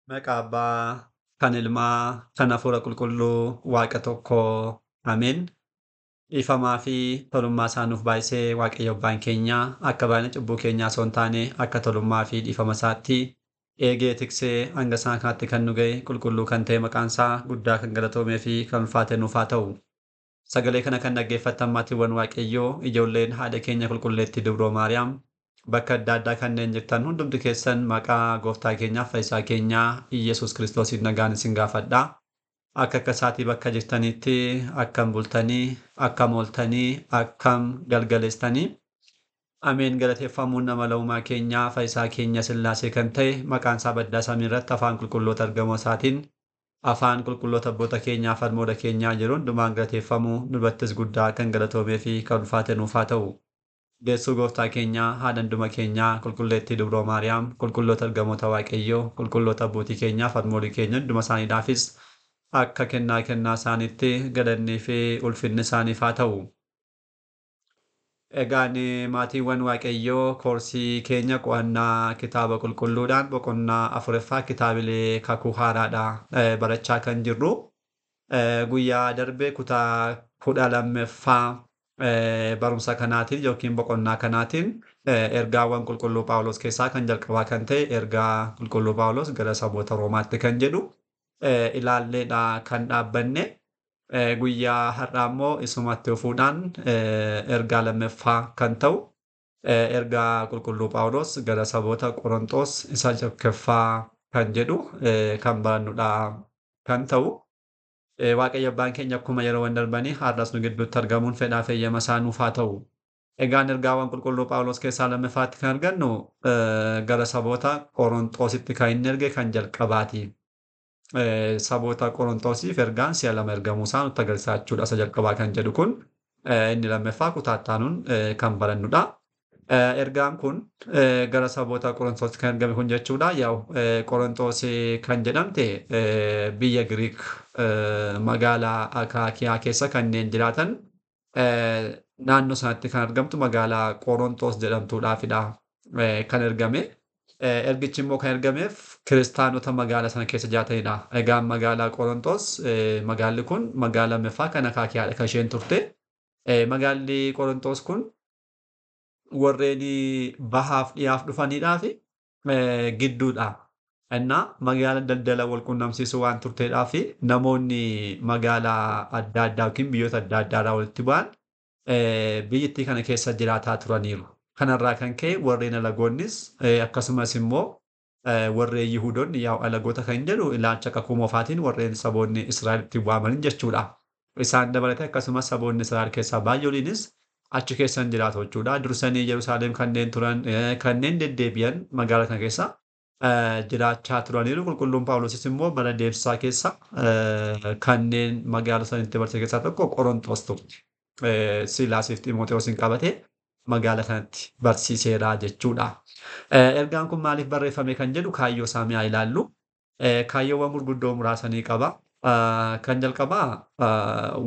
Maqaa Abbaa, kan Ilmaa, kan Hafuura Qulqulluu, Waaqa tokkoo. Ameen. Dhiifamaa fi tolummaa isaa nuuf baay'isee Waaqayyo Abbaan keenya akka baay'ina cubbuu keenyaa osoo hin taane akka tolummaa fi dhiifama isaatti eegee tiksee hanga isaan kanaatti kan nu ga'e qulqulluu kan ta'e maqaan isaa guddaa kan galatoomee fi kan ulfaate nuuf haa ta'u. Sagalee kana kan dhaggeeffattan maatiiwwan Waaqayyoo ijoolleen haadha keenya qulqulleettii Dubroo Maariyaam bakka adda addaa kanneen jirtan hundumti keessan maqaa gooftaa keenyaaf fayyisaa keenyaa Iyyasuus Kiristoosiin nagaan isin gaafadha. Akka isaatii bakka jirtanitti akkam bultanii, akkam ooltanii, akkam galgaleessitanii. Ameen galateeffamuun nama uumaa keenyaa fayyisaa keenya Sillaasee kan ta'e maqaan isaa baddaa samii irratti afaan qulqulloota argamoo isaatiin afaan qulqulloota abboota keenyaa fi harmoota keenyaa jiru hundumaan galateeffamuu nurrattis guddaa kan galatoomee fi kan ulfaate nuuf haa ta'u. Geessuu gooftaa keenyaa haadha hunduma keenyaa qulqulleettii Dubroo Maariyaam qulqulloota argamoota Waaqayyoo qulqulloota abbootii keenyaa fi harmoolii keenya hunduma isaaniidhaafis akka kennaa isaaniitti galannii fi ulfinni isaaniif haa ta'u. Egaan maatiiwwan Waaqayyoo koorsii keenya qo'annaa kitaaba qulqulluudhaan boqonnaa afuraffaa kitaabilee kakuu haaraadha barachaa kan jirru. Guyyaa darbe kutaa 12ffaa barumsa kanaatiin yookiin boqonnaa kanaatiin ergaawwan qulqulluu Phaawulos keessaa kan jalqabaa kan ta'e ergaa qulqulluu Phaawulos gara saboota Roomaatti kan jedhu ilaalleedha kan dhaabbanne. Guyyaa har'aa immoo isumatti dhufuudhaan ergaa lammaffaa kan ta'u ergaa qulqulluu Phaawulos gara saboota Qorontos isa tokkoffaa kan jedhu kan barannudha kan ta'u. Waaqayyo Abbaan keenya akkuma yeroowwan darbanii har'as nu gidduutti argamuun fedhaa fi eeyyama isaa nuuf haa ta'u. Egaan ergaawwan qulqulluu Phaawulos keessaa lammaffaatti kan argannu gara saboota Qorontositti kan inni erge kan jalqabaati. Saboota Qorontosiif ergaan si'a lama ergamuu isaa nutti agarsiisa jechuudha. Isa jalqabaa kan jedhu kun inni lammaffaa kutaa ittaanuun kan barannudha. Ergaan kun gara saboota Qorontositti kan ergame kun jechuudha. Qorontos kan jedhamte biyya Giriik magaalaa Akaakiyaa keessa kanneen jiraatan naannoo sanatti kan argamtu magaalaa Qorontos jedhamtuudhaafidha kan ergame. Ergichi immoo kan ergameef kiristaanota magaalaa sana keessa jiraatanidha. Egaan magaalaa Qorontos magaalli kun magaalaa lammaffaa kan Akaakiyaadha kan isheen turte. Magaalli Qorontos kun warreen bahaaf dhiyaaf dhufanidhaa fi gidduudha. Innaa magaala daldala wal quunnamsiisuu waan turteedhaa fi namoonni magaalaa adda addaa yookiin biyyoota adda addaarraa walitti bu'an biyyattii kana keessa jiraataa turaniiru. Kanarraa kan ka'e warreen alagoonnis akkasumas immoo warreen Yihuudoonni alagoota kan jedhu ilaalcha kakuu moofaatiin warreen saboonni Israa'elitti waamanin jechuudha. Isaan dabalatee akkasumas saboonni Israa'el keessaa baay'ooliinis achi keessan jiraatu jechuudha. Dursanii Yerusaalem kanneen turan kanneen deddeebi'an magaalaa kana keessa jiraachaa turaniiru. Qulqulluun Phaawulosis immoo bara deemsisaa keessa kanneen magaalaa sanitti barsiise keessaa tokko Qorontos turte. Silaasiif Xiimotewoosin qabatee magaalaa kanatti barsiiseera jechuudha. Ergaan kun maaliif barreeffame kan jedhu kaayyoo isaa mi'aa ilaallu. Kaayyoowwan gurguddoo muraasanii qaba. Kan jalqabaa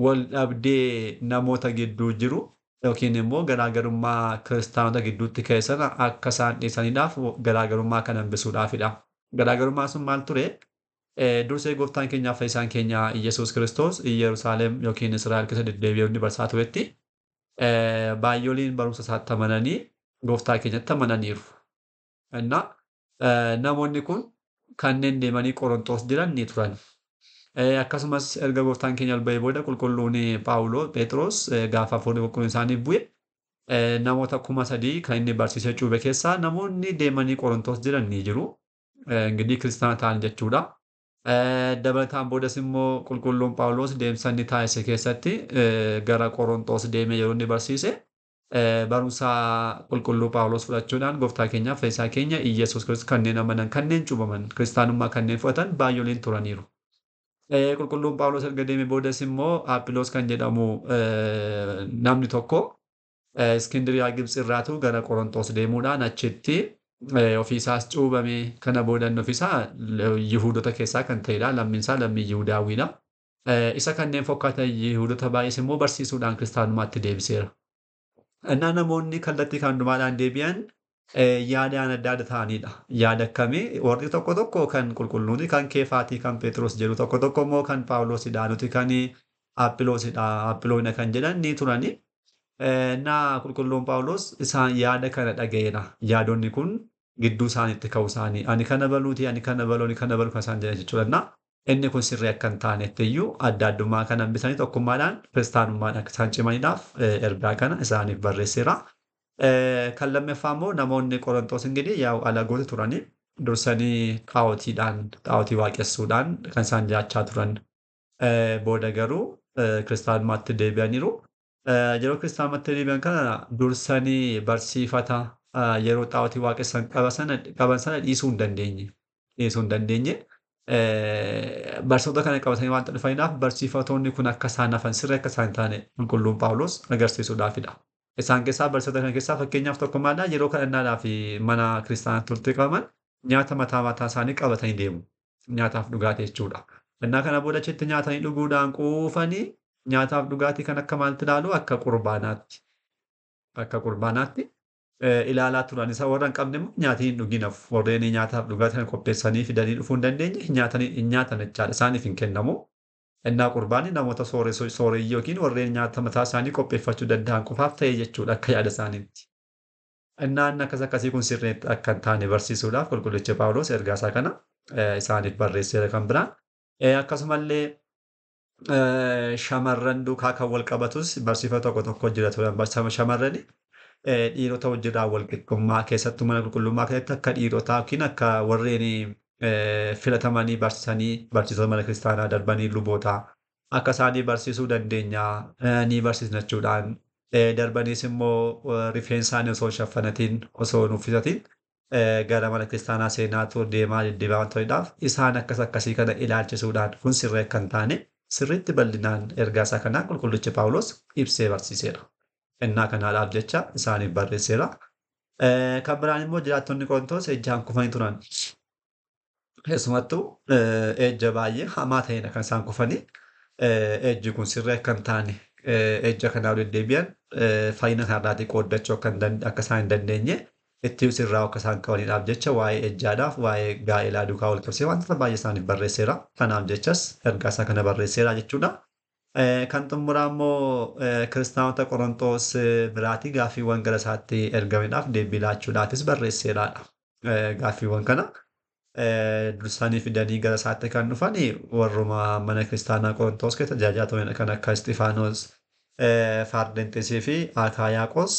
wal dhabdee namoota gidduu jiru yookiin immoo garaagarummaa kiristaanota gidduutti ka'e sana akka isaan dhiisaniidhaaf garaagarummaa kana hambisuudhaafidha. Garaagarummaan sun maal ture? Dursee gooftaan keenyaaf fayyisaan keenya Iyyasuus Kiristoos Yerusaalem yookiin Israa'el keessa deddeebi'ee inni barsiisaa turetti baay'ooliin barumsa isaatti amananii gooftaa keenyatti amananiiru. Innaa namoonni kun kanneen deemanii Qorontos jiran ni turan. Akkasumas erga gooftaan keenya ol ba'ee booda qulqulluun Phexros gaafa hafuurri qulqulluun isaaniif bu'e namoota 3,000 kan inni barsiisee cuube keessaa namoonni deemanii Qorontos jiran ni jiru. Ingidihi kiristaana ta'an jechuudha. Dabalataan boodas immoo qulqulluun Phaawulos deemsa inni taasise keessatti gara Qorontos deemee yeroo inni barsiise barumsa qulqulluu Phaawulos fudhachuudhaan gooftaa keenyaaf fayyisaa keenya Iyyasuus Kiristoos kanneen amanan kanneen cuubaman kiristaanummaa kanneen fudhatan baay'ooliin turaniiru. Qulqulluun Phaawulos erga deemee boodas immoo Aaphiloos kan jedhamu namni tokko Iskindiriyaa Gibxi irraatu gara Qorontos deemuudhaan achitti ofiisaas cuubame kana boodan ofiisaa Yihuudota keessaa kan ta'edha. Lammiinsaa lammii Yihudaawwiidha. Isa kanneen fakkaatan Yihuudota baay'ees immoo barsiisuudhaan kiristaanummaatti deebiseera. Innaa namoonni kallattii kan hundumaadhaan deebi'an yaadaan adda adda ta'anidha. Yaada akkamii warri tokko tokko kan qulqulluuti, kan Keefaatii, kan Phexros jedhu tokko tokko immoo kan Phaawulosidha, nuti kan Aphiloosidha, Aphiloona kan jedhan ni turani. Naa qulqulluun Phaawulos isaan yaada kana dhaga'eera. Yaadonni kun gidduu isaaniitti ka'uu isaanii. Ani kana baluuti, ani kana baluu, ani kana baluu kan isaan jedhan jechuudha. Naa inni kun sirrii akka hin taanetti iyyuu adda addummaa kana hambisanii tokkummaadhaan kiristaanummaan akka isaan cimaniidhaaf ergaa kana isaaniif barreesseera. Kan lammaffaa immoo namoonni Qorontos ingirii yaa'u alagoota turanii dursanii xaa'otii waaqessuudhaan kan isaan jiraachaa turan. Booda garuu kiristaanummaatti deebi'aniiru. Yeroo kiristaanummaatti deebi'an kana dursanii barsiifata yeroo xaa'otii waaqessan qaban sana dhiisuu hin dandeenye. Dhiisuu hin dandeenye. Barsiisota kana qabatanii waan dhufaniidhaaf barsiifatoonni kun akka isaan hafan sirrii akka isaan hin taane qulqulluun Phaawulos agarsiisuudhaafidha. Isaan keessaa barsiisota kana keessaa fakkeenyaaf tokkummaadhaan yeroo kadhannaadhaa fi mana kiristaanaatti walitti qabaman nyaata mataa mataa isaanii qabatanii deemu. Nyaataaf dhugaatii jechuudha. Innaa kana booda achitti nyaatanii dhuguudhaan quufanii nyaataaf dhugaatii kan akka maalitti ilaalu akka qurbaanaatti. Akka qurbaanaatti ilaalaa turan. Isa warra hin qabne immoo nyaatii hin dhuginaaf. Warreen nyaataaf dhugaatii kana qopheessanii fidanii dhufuu hin dandeenye hin nyaatan jechaadha. Isaaniif hin kennamu. Innaa qurbaanii namoota sooreyyii yookiin warreen nyaata mataa isaanii qopheeffachuu danda'an qofaaf ta'e jechuudha akka yaada isaaniitti. Innaan akkas akkasii kun sirriitti akka hin taane barsiisuudhaaf qulqullichi Phaawulos ergaa isaa kana isaaniif barreesseera kan biraan. Akkasumallee shamarran duukaa kan wal qabatus barsiifata tokko tokko jira turan. Shamarrani dhiirota wajjirraa wal qixxummaa keessattuu mana qulqullummaa keessatti akka dhiirotaa yookiin akka warreen filatamanii barsiisota mana kiristaanaa darbanii luboota akka isaanii barsiisuu dandeenya ni barsiisna jechuudhaan darbaniis immoo rifeensaanii osoo shaffanatiin osoo hin uffisatiin gara mana kiristaanaa seenaatu deemaa deddeebi'aa waan ta'eedhaaf isaan akkas akkasii kana ilaalchisuudhaan kun sirrii akka hin taane sirriitti bal'inaan ergaa isaa kanaa qulqullichi Phaawulos ibsee barsiiseera. Innaa kanaadhaaf jecha isaaniif barreesseera. Kan biraan immoo jiraattonni Qorontos ejjaan kufanii turan. Keessumattuu ejja baay'ee hamaa ta'edha kan isaan kufanii. Ejji kun sirrii akka hin taane ejja kanaa deddeebi'an fayyina kanarraatii qooddachuu akka isaan hin dandeenye itti sirraa akka isaan qabaniidhaaf jecha waa'ee ejjaadhaaf waa'ee gaa'elaa duukaa wal qabsee wantoota baay'ee isaaniif barreesseera. Kanaaf jechas ergaa isaa kana barreesseera jechuudha. Kan xumuraa immoo kiristaanota Qorontos biraatii gaaffiiwwan gara isaatti ergameedhaaf deebii laachuudhaafis barreesseeraadha. Gaaffiiwwan kana dursanii fidanii gara isaatti kan dhufanii warruma mana kiristaanaa Qorontos keessa tajaajilaa turan kan akka Isxifaanos, Faardentesii fi Akaayaaqos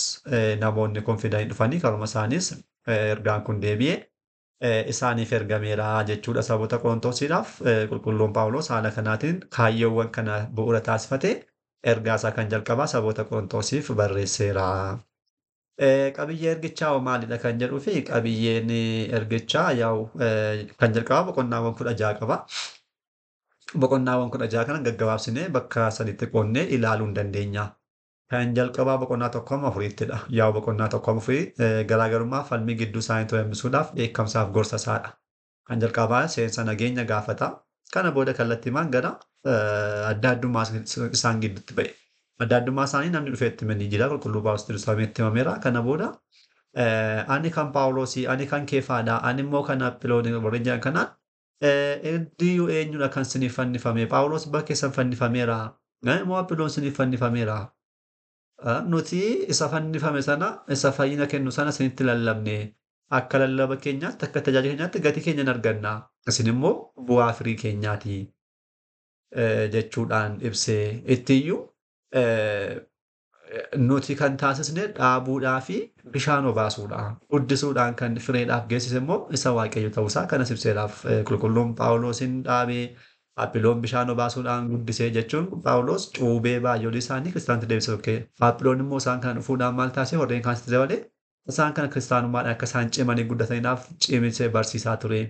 namoonni kun fidanii dhufanii karuma isaanis ergaan kun deebi'ee isaaniif ergameera jechuudha. Saboota Qorontosiidhaaf qulqulluun Phaawulos haala kanaatiin kaayyoowwan kana bu'uura taasifatee ergaa isaa kan jalqabaa saboota Qorontosiif barreesseera. Qabiyyee ergichaa hoo maalidha kan jedhuu fi qabiyyeen ergichaa yaa'u kan jalqabaa boqonnaawwan 16 qaba. Boqonnaawwan 16 kana gaggabaabsinee bakka sadiitti qoonnee ilaaluu hin dandeenya. Kan jalqabaa boqonnaa 1-4ttidha. Yaa'u boqonnaa 1-4 garaagarummaa falmii gidduu isaanii hambisuudhaaf dheekkamsaaf gorsa isaadha. Kan jalqabaa seensa nageenya gaafata. Kana booda kallattiimaan gara adda addummaa isaan gidduutti ba'e. Adda addummaa isaanii namni dhufee itti himanii jira. Qulqulluu Phaawulos Yerusaalemitti himameera. Kana booda ani kan Phaawulosii, ani kan Keefaadha, ani immoo kan Aphiloonii warreen jedhan kanaan iddoo eenyudha kan isiniif fannifame? Phaawulos bakka keessan fannifameera. Immoo Aphiloon isiniif fannifameera. Nuti isa fannifame sana, isa fayyina kennu sana isinitti lallabne. Akka lallaba keenyaatti, akka tajaajila keenyaatti gatii keenya hin arganna. Isin immoo bu'aa firii keenyaati jechuudhaan ibsee ittiyyuu nuti kan taasisne dhaabuudhaa fi bishaan obaasuudha. Guddisuudhaan kan fireedhaaf geessise immoo isa Waaqayyo ta'uusaa kanas ibseedhaaf qulqulluun Phaawulosin dhaabee Aphiloon bishaan obaasuudhaan guddisee jechuun Phaawulos cuubee baay'oolii isaanii kiristaanatti deebisee okkee. Aphiloon immoo isaan kana dhufuudhaan maal taasise warreen kaanitti dabalee isaan kana kiristaanummaadhaan akka isaan cimanii guddataniidhaaf cimisee barsiisaa ture.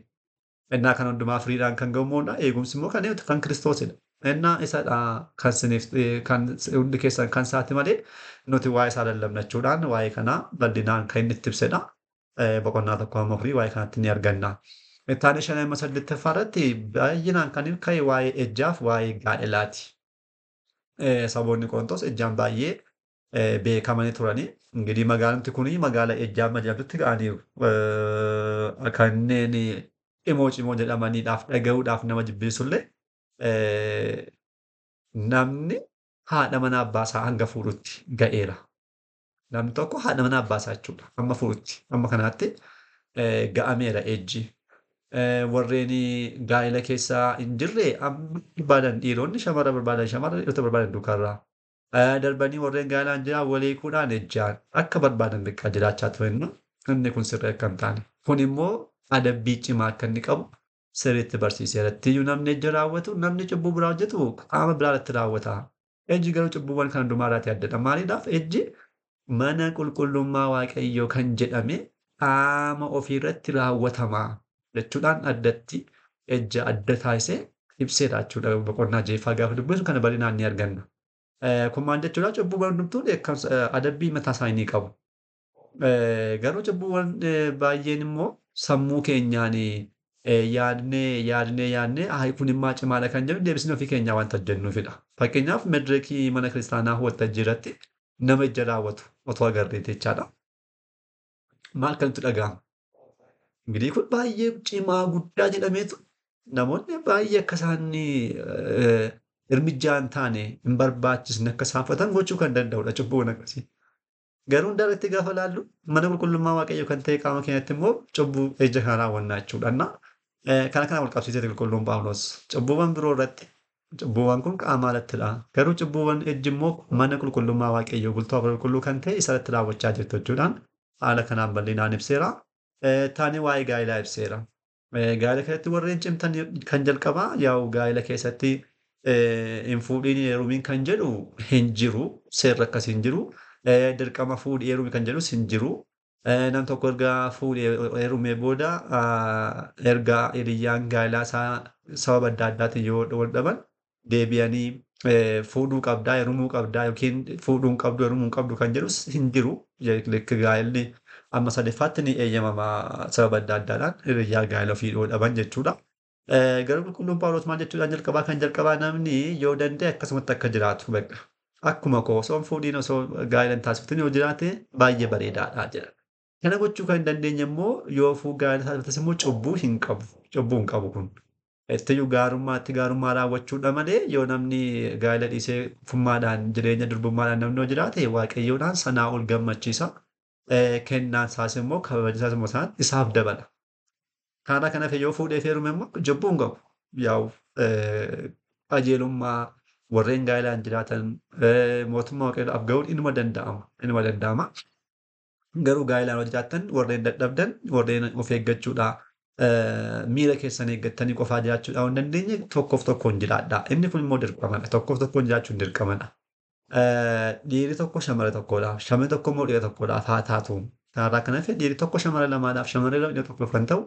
Innaa kan hundumaa firiidhaan kan ga'uudha. Eegumsi immoo kan Kiristoosidha. Innaa isadha kan isiniif kan hundi keessan kan isaati malee nuti waa'ee isaa lallabnachuudhaan waa'ee kanaa bal'inaan kan inni itti ibsedha. Boqonnaa 1-4 waa'ee kanatti ni arganna. Ittaanee 5-8 irratti baay'inaan kan ka'e waa'ee ejjaaf waa'ee gaa'elaati. Saboonni Qorontos ejjaan baay'ee beekamanii turanii. Ingirii magaalamti kunii magaala Ejjaamma jedhamtutti ka'aniiru. Kanneen cimoo cimoo jedhamaniidhaaf dhaga'uudhaaf nama jibbiisullee namni haadha mana abbaasaa hanga fuudhutti ga'eera. Namni tokko haadha mana abbaasaa jechuudha. Amma fuudhutti amma kanaatti ga'ameera ejji. Warreen gaa'ela keessaa hin jirre amma barbaadan dhiironni shamara barbaadan shamara dhiirota barbaadan duukarraa. Darbanii warreen gaa'elaan jiran waliikuudhaan ejjaan akka barbaadan liqaa jiraachaa turennu inni kun sirrii akka hin taane. Kun immoo adabbii cimaa akka inni qabu sirriitti barsiiseera. Iyyuu namni ejja raawwatu namni cubbuu biraa hojjetu qaama biraa irratti raawwata. Ejji garuu cubbuuwwan kan hundumaa irratti addadha. Maaliidhaaf ejji mana qulqullummaa waaqayyoo kan jedhame qaama ofiirratti raawwatama jechuudhaan addatti ejja adda taasisee ibseera jechuudha. Boqonnaa jeeffaa gaafa dubbisu kana bal'inaan ni arganna. Kun maal jechuudha? Cubbuuwwan hundumtuu adabbii mataa isaanii ni qabu. Garuu cubbuuwwan baay'een immoo sammuu keenyaan yaadnee kun immoo cimaadha kan jedhu deebisnee ofii keenyaa wanta hojjennuufidha. Fakkeenyaaf madireekii mana kiristaanaa waltajjii irratti nama ejja raawwatu otoo agarreeti jechaadha. Maal kantu dhaga'ama? Ingirii kun baay'ee cimaa guddaa jedhameetu namoonni baay'ee akka isaan hirmijjaa hin taane hin barbaachisne akka isaan fudhatan gochuu kan danda'udha cubbuuwwan akkasii. Garuu hundarratti gaafa laallu mana qulqullummaa waaqayyoo kan ta'e qaama keenyatti immoo cubbuu ejja kana raawwannaa jechuudha. Kana wal qabsiisee qulqulluun Phaawulos cubbuuwwan biroo irratti cubbuuwwan kun qaama alattidha. Garuu cubbuuwwan ejji immoo mana qulqullummaa waaqayyoo bultoo qulqulluu kan ta'e isarratti raawwachaa jirtu jechuudhaan haala kanaan bal'inaan ibseera. Taanee waa'ee gaa'elaa ibseera. Gaa'ela keessatti warreen cimtan kan jalqabaa yaa'u gaa'ela keessatti hin fuudhiin heerumiin kan jedhu hin jiru. Seerri akkasii hin jiru. Dirqama fuudhii heerumii kan jedhus hin jiru. Nam tokko erga fuudhee heerumee booda erga hiriyyaan gaa'elaa isaa sababa adda addaatiin yoo wal dhaban deebi'anii fuudhuu qabdaa heerumuu qabdaa yookiin fuudhuu hin qabdu heerumuu hin qabdu kan jedhus hin jiru. Gaa'elli amma sadaffaatti ni eeyyamama sababa adda addaadhaan hiriyyaa gaa'ela ofii yoo dhaban jechuudha. Garuu qulqulluun Phaawulos maal jechuudhaan kan jalqabaa namni yoo danda'e akkasumatti akka jiraatu beekna. Akkuma koo osoo hin fuudhiin osoo gaa'ela hin taasiftin yoo jiraate baay'ee bareedaadha jedha. Kana gochuu kan hin dandeenye immoo yoo gaa'ela taasifates immoo cubbuu hin qabu. Cubbuu hin qabu kun. Ittiyuu gaarummaa raawwachuudha malee yoo namni gaa'ela dhiisee fummaadhaan jireenya durbummaadhaan namni yoo jiraate waaqayyoodhaan sanaa ol gammachiisa. Kennaan isaas immoo kabaja isaas immoo isaaf dabala. Kana kanaaf yoo fuudhee heerume immoo cubbuu hin qabu. Yaa'u qajeelummaa warreen gaa'elaan jiraatan mootummaa waaqayyoodhaaf ga'uun inuma danda'ama. Garuu gaa'elaan yoo jiraattan warreen dadhabdan warreen of eeggachuudhaa miira keessan eeggattanii qofaa jiraachuudhaa hin dandeenye tokkoof tokkoon jiraadhaa. Inni kun immoo dirqamadha. Tokkoof tokkoon jiraachuun dirqamadha. Dhiirri tokko shamara tokkodhaaf shamarri tokko immoo dhiira tokkodhaaf haa taatu. Kanarraa kan hafe dhiirri tokko shamara lamaadhaaf shamarri lama dhiira tokkoof kan ta'u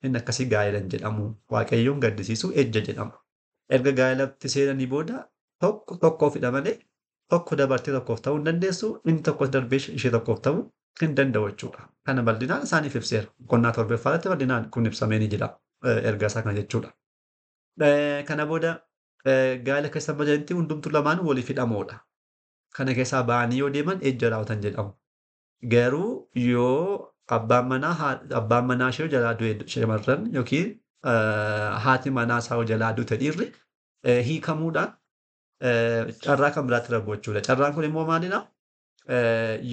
inni akkasii gaa'elan jedhamu. Waaqayyoon gaddisiisu ejja jedhama. Erga gaa'elatti seenanii booda tokkoofidha malee tokko dabartee tokkoof ta'uu hin dandeessu inni tokkos darbee ishee tokkoof ta'uu hin danda'u jechuudha. Kana bal'inaan isaaniif ibseera. Qonnaa torbaffaarratti bal'inaan kun ibsamee ni jira erga isaa kana jechuudha. Kana booda gaa'ela keessa bajantii hundumtuu lamaan waliif hidhamoodha. Kana keessaa ba'anii yoo deeman ejja raawwatan jedhamu. Garuu yoo abbaan manaa ishee jalaa du'e shamarran yookiin haati manaa isaa jalaa duute dhiirri hiikamuudhaan carraa kan biraatti darbu jechuudha. Carraan kun immoo maalidhaa?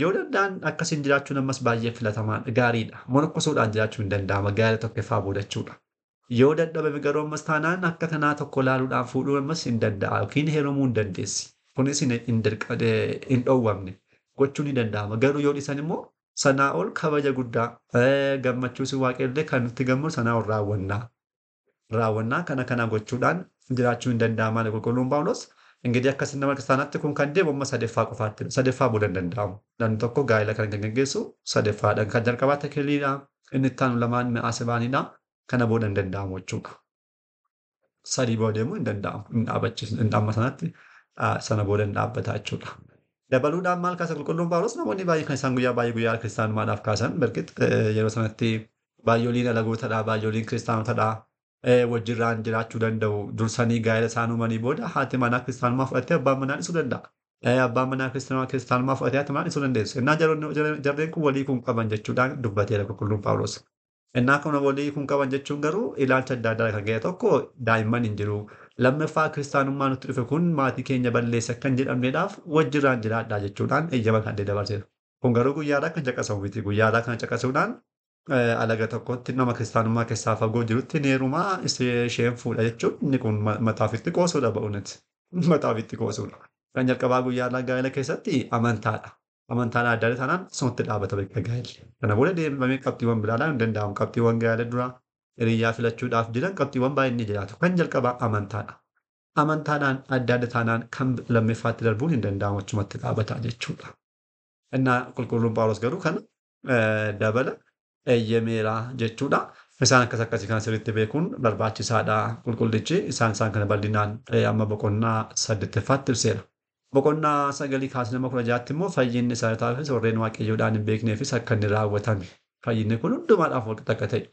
Yoo danda'an akkasiin jiraachuun ammas baay'ee filatamaadha. Gaariidha. Monoqqosuudhaan jiraachuun hin danda'ama gaa'ela tokkoffaa booda jechuudha. Yoo dadhabame garuu ammas taanaan akka kanaa tokko laaluudhaan fuudhuu ammas hin danda'a yookiin heerumuu hin dandeessi. Kunis hin dhoowwamne gochuun ni danda'ama. Garuu yoo dhiisan immoo sanaa ol kabaja guddaa gammachuusi waaqayyollee kan nutti gammadu sanaa ol raawwannaa kana gochuudhaan jiraachuu hin danda'ama. Qulqulluun Phaawulos ingirii akkasii nama kiristaanaatti kun kan deemu amma sadaffaa qofaatti sadaffaa booda hin danda'amu. Namni tokko gaa'ela kan geggeessu sadaffaadhaan kan jalqabaatti kiliidha. Inni itti aanu lamaan mi'aa sebaanidha. Kana booda hin danda'amu jechuudha. Sadii booda deemuu hin danda'amu. Hin dhaabbachiisu. Amma sanatti sana booda hin dhaabbata jechuudha. Dabaluudhaan maal kaasa qulqulluun Phaawulos namoonni baay'ee kan isaan guyyaa kiristaanummaadhaaf kaasan barkit yeroo sanatti baay'ooliin alagootadhaa baay'ooliin kiristaanotadhaa wajjirraan jiraachuu danda'u dursanii gaa'ela isaan uumanii booda haati manaa kiristaanummaa fudhattee abbaan manaa dhiisuu danda'a. Abbaan manaa kiristaanummaa fudhatee haati ibsuu dandeessu. Innaa jarreen kun walii kun qaban jechuudhaan dubbateera qulqulluun Phaawulos. Innaa kun walii kun qaban jechuun garuu ilaalcha adda addaa kan ga'e tokko daa'imman hin jiru. Lammaffaa kiristaanummaa nutti dhufe kun maatii keenya balleessa kan jedhamneedhaaf wajjirraan jiraadhaa jechuudhaan eeyyama kan dabarseera. Kun garuu guyyaadhaa kan caqasamu miti. Guyyaadhaa kana caqasuudhaan alaga tokkotti nama kiristaanummaa keessaa fagoo jirutti ni heerumaa isheen fuudha jechuun inni kun mataa ofitti qoosuudha ba'uunati. Mataa ofitti qoosuudha. Kan jalqabaa guyyaadhaa gaa'ela keessatti amantaadha. Amantaan adda adda taanaan sumatti dhaabata bakka gaa'elli. Kana booda deemamee qabxiiwwan biraadhaan hin danda'amu. Qabxiiwwan gaa'ela duraa hiriyyaa filachuudhaaf jiran qabxiiwwan baay'een ni jiraatu. Kan jalqabaa amantaadha. Amantaadhaan adda adda taanaan kan lammaffaatti darbuun hin danda'amu achumatti dhaabata jechuudha. Innaa qulqulluun Phaawulos garuu kana dabala eeyyameera jechuudha. Isaan akkasii kana sirriitti beekuun barbaachisaadha. Qulqullichi isaan kana bal'inaan amma boqonnaa 8ffaatti ibseera. Boqonnaa 9 kaasee nama 16tti immoo fayyinni isaaniitiifis warreen waaqayyoodhaan hin beekneefis akka inni raawwatame. Fayyinni kun hundumaadhaaf waqtii akka ta'e.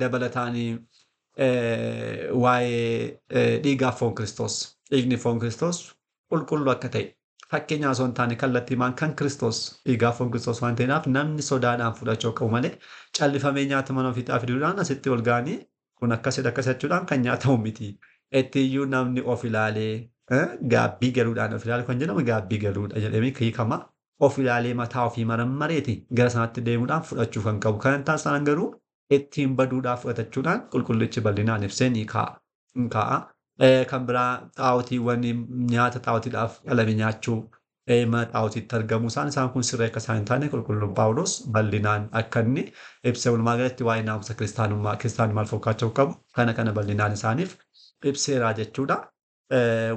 Dabalataan waa'ee dhiigaa foon Kiristoos. Dhiigni foon Kiristoos qulqulluu akka ta'e. Fakkeenyaa osoo hin taane kallattiimaan kan Kiristoos dhiigaa foon Kiristoos waan ta'eef namni sodaadhaan fudhachuu qabu malee callifamee nyaata mana ofiidhaaf fiduudhaan asitti ol ga'anii kun akkasidha jechuudhaan kan nyaatamu miti. Ittiiyyuu namni of ilaalee gaabbii galuudhaan of ilaalu kan jedhamu gaabbii galuudha jedhamee hiikama. Of ilaalee mataa ofii marammareeti gara sanaatti deemuudhaan fudhachuu kan qabu. Kan taasisan garuu ittiin baduudhaaf fudhatachuudhaan qulqullichi bal'inaan ibsee ni kaa'a. Kan biraa xaa'otiiwwan nyaata xaa'otiidhaaf qalame nyaachuu xaa'otiitti argamu isaan kun sirrii akka isaan hin taane qulqulluun Phaawulos bal'inaan akka inni ibsee walumaa galatti waa'ee naamusa kiristaanummaa maal fakkaachuu qabu kana bal'inaan isaaniif ibseera jechuudha.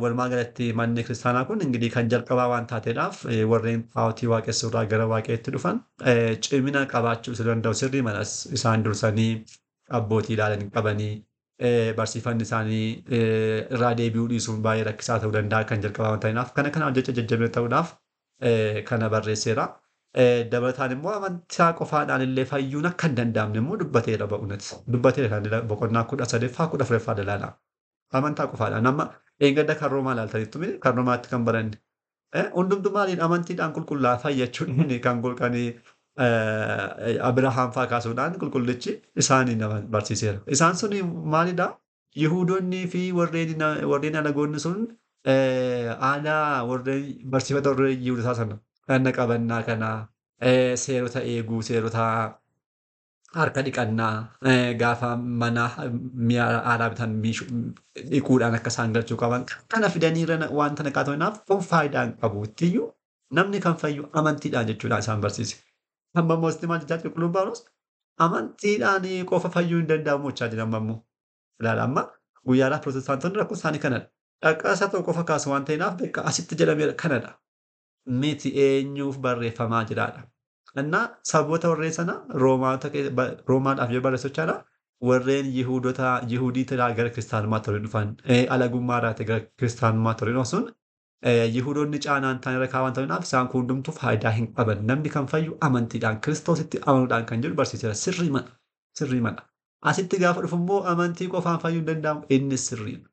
Walumaa galatti manni kiristaanaa kun ingirii kan jalqabaa waan taateedhaaf warreen xaa'otii waaqessuurraa gara waaqayyotti dhufan cimina qabaachuu danda'u sirrii manas isaan dursanii abbootii ilaalan qabanii barsiifanni isaanii irraa deebi'uu dhiisuun baay'ee rakkisaa ta'uu danda'a kan jalqabaa waan ta'eef kana jecha jajjabina ta'uudhaaf kana barreesseera. Dabalataan immoo amantaa qofaadhaan illee fayyuun akka hin danda'amne immoo dubbateera ba'uunati. Dubbateera kan boqonnaa 13ffaa 14ffaa dalaala. Amantaa qofaadhaan amma eeggadda kan Roomaa ilaaltanitti miti kan Roomaatti kan baranne. Hundumtu maaliin amantiidhaan qulqullaa'aa fayyachuun kan golqanii Abrahaam fa'aa kaasuudhaan qulqullichi isaanii nama barsiiseera. Isaan sun maalidhaa? Yihuudoonnii fi warreen alagoonni sun aadaa warreen barsiifata warreen Yihuudotaa sana dhagna qabannaa kanaa seerota eeguu seerota harka dhiqannaa gaafa mana mi'a aadaa bitan dhiquudhaan akka isaan galchuu qaban kana fidaniirra wanta naqaa ta'inaaf kun faayidaa hin qabu ittiyyuu namni kan fayyu amantiidhaan jechuudhaan isaan barsiise. Amma immoo maal jechaa qulqulluun Phaawulos amantiidhaan qofa fayyuu hin danda'amu jechaa jira ammoo. Ilaala amma guyyaadhaa pirootestaantoonni rakkoo isaanii kanadha. Dhaqqaasa tokko qofa kaasu waan ta'eef bakka asitti jedhameera kanadha. Miti eenyuuf barreeffamaa jiraadha. Innaa saboota warreen sana Roomaadhaaf yoo barreessochaadha warreen Yihuudiitirraa gara kiristaanummaatti warreen dhufan alagummaarraa gara kiristaanummaatti warreen sun Yihuudoonni caanaan ta'an irra kaawwan ta'uudhaaf isaan kun hundumtuu faayidaa hin qaban. Namni kan fayyu amantiidhaan Kiristoositti amanuudhaan kan jedhu barsiiseera. Sirrii mana. Asitti gaafa dhufu immoo amantii qofaan fayyuu hin danda'amu innis sirriidha.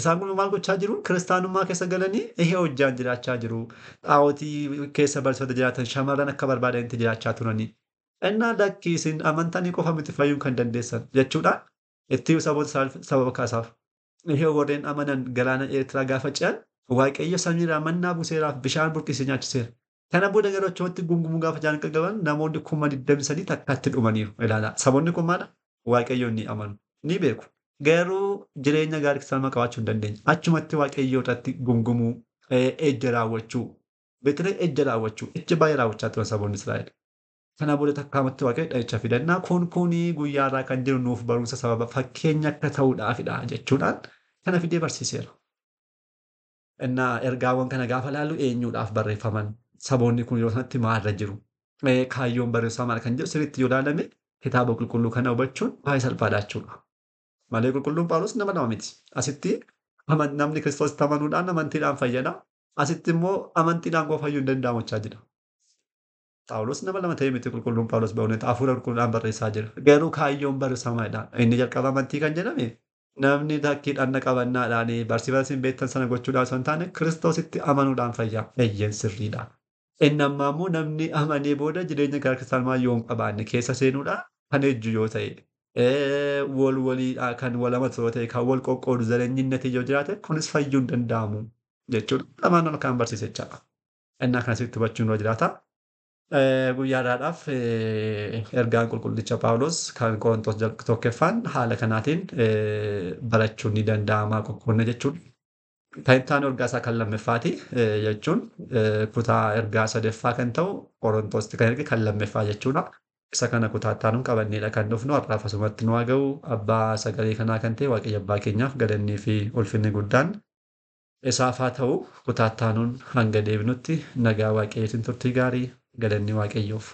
Isaan kun maal gochaa jiru? Kiristaanummaa keessa galanii hojjaan jiraachaa jiru. Xaa'otii keessa barsiifata jiraatan shamarran akka barbaadanitti jiraachaa turanii. Innaa lakkii isin amantanii qofa miti fayyuu kan dandeessan jechuudhaan itti saboota sababa kaasaaf. Warreen amanan galaana Eertiraa gaafa ce'an Waaqayyo samiirraa mannaa buuseeraaf bishaan burqisee nyaachiseera. Kana booda gara achumatti gungumuu gaafa jaan qaqqaban namoonni 23,000 takkatti dhumaniiru. Ilaala. Saboonni kun maadha? Waaqayyoon ni amanu. Ni beeku. Garuu jireenya gaarii kiristaanummaa qabaachuu hin dandeenye. Achumatti waaqayyoo irratti gungumuu, ejja raawwachuu, beekanii ejja raawwachuu, ejja baay'ee raawwachaa turan saboonni Israa'el. Kana booda takkaamatti waaqayyo dhahicha fidannaa kun guyyaarraa kan jiru nuuf barumsa sababa fakkeenya akka ta'uudhaafidha jechuudhaan kana fidee barsiiseera. Innaa ergaawwan kana gaafa ilaallu eenyuudhaaf barreeffaman saboonni kun yeroo sanatti maalirra jiru? Kaayyoon barreessaa maal kan jedhu sirriitti yoo ilaalame kitaaba qulqulluu kana hubachuun baay'ee salphaadha jechuudha. Malee qulqulluun Phaawulos nama miti. Asitti namni Kiristoositti amanuudhaan amantiidhaan fayyada. Asitti immoo amantiidhaan qofa fayyuu hin danda'amu jechaa jira. Phaawulos nama lama ta'ee miti qulqulluun Phaawulos ba'uuneta hafuura qulqulluudhaan barreessaa jira. Garuu kaayyoon barreessamaadha. Inni jalqaba amantii kan jedhame namni takkiidhaan na qabannaadhaan barsiifata isin beektan sana gochuudhaan osoo hin taane Kiristoositti amanuudhaan fayyaa. Eeyyeen sirriidha. Inni ammaa immoo namni amanee booda jireenya gara Kiristaanummaa yoo hin qabaanne keessa seenuudhaan kan ejju yoo ta'e, wal waliidhaa kan wal hamatu yoo ta'e, kan wal qoqqoodu zareenyinnati yoo jiraate kunis fayyuu hin danda'amu jechuudha. Lamaan ol kan barsiise jechaadha. Innaa kanasitti hubachuun yoo jiraata. Guyyaadhaadhaaf ergaan qulqullicha Phaawulos kan Qorontos tokkoffaan haala kanaatiin barachuun ni danda'ama qoqqoodne jechuudha. Kan itti aanu ergaa isaa kan lammaffaati jechuun kutaa ergaa sadaffaa kan ta'u Qorontositti kan erge kan lammaffaa jechuudha. Isa kana kutaa itti aanuun qabanneedha kan dhufnu har'aaf asumatti nu haa ga'u. Abbaa sagalee kanaa kan ta'e Waaqayyo Abbaa keenyaaf galannii fi ulfinni guddaan isaaf haa ta'u. Kutaa itti aanuun hanga deebinutti nagaa Waaqayyootiin turtii gaarii galanni Waaqayyoof.